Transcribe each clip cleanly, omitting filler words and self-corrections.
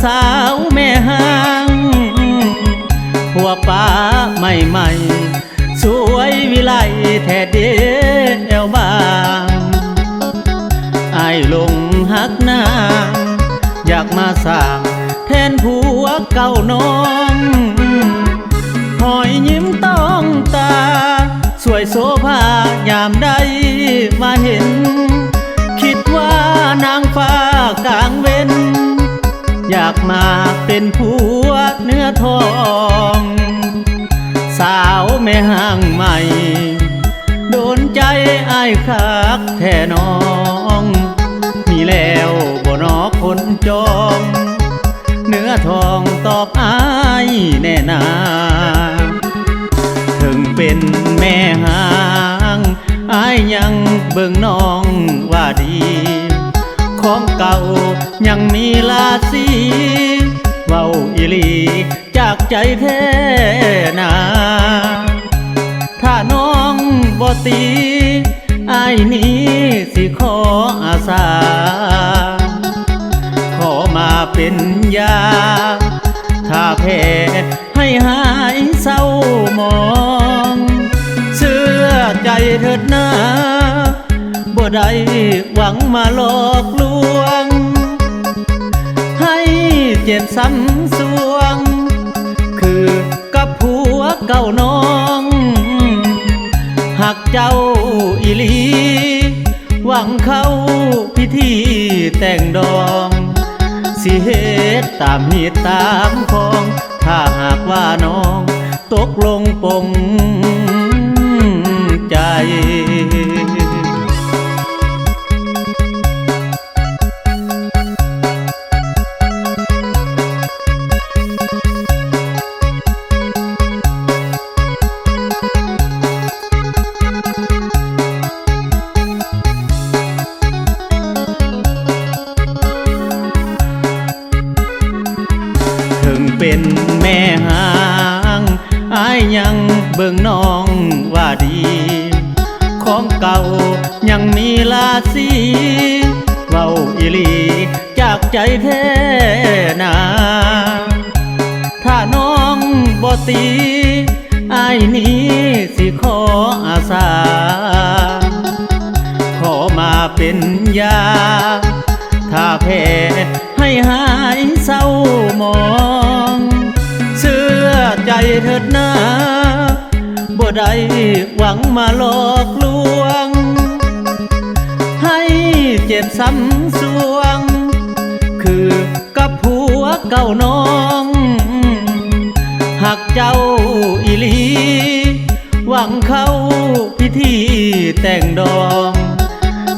สาวแม่ห้างหัวป้าใหม่ๆสวยวิไลแท้เดียวบางอายลงหักนางอยากมาสร้างแทนผัวเก่าน้องหอยยิ้มต้องตาสวยโสภายามใดมาเห็นคิดว่านางฟ้ากลางเว้นอยากมาเป็นผัวเนื้อทองสาวแม่ห้างใหม่โดนใจอ้ายคักแท่น้องมีแล้วบ่นอคนจองเนื้อทองตอบอ้ายแน่นาถึงเป็นแม่ห้างอ้ายยังเบิ่งน้องว่าดีของเก่ายังมีลาสีเว้าอีหลีจากใจแท้นาถ้าน้องบ่ตีอ้ายนี้สิขออาสาขอมาเป็นยาถ้าแพ้ให้หายเศร้ามองเชื่อใจเถิดนะบ่ได้หวังมาหลอกลวงให้เจ็บซ้ำสวงคือกับผัวเก่าน้องหักเจ้าอีหลีหวังเข้าพิธีแต่งดองสิเหตุตามเหตุตามของถ้าหากว่าน้องตกลงปงใจถึงเป็นแม่ห้างอ้ายยังเบิ่งน้องว่าดีของเก่ายังมีลาสีเว้าอีหลีจากใจแท้นาถ้าน้องบ่ตีอ้ายนี้สิขออาสาขอมาเป็นยาถ้าแพ้ให้หายเศร้ามองเชื่อใจเถิดนะบ่ได้หวังมาหลอกลวงให้เจ็บซ้ำสวงคือกับผัวเก่าน้องหักเจ้าอีหลีหวังเข้าพิธีแต่งดอง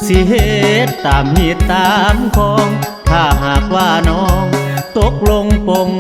สิเหตุตามเหตุตามของถ้าหากว่าน้องตกลงปง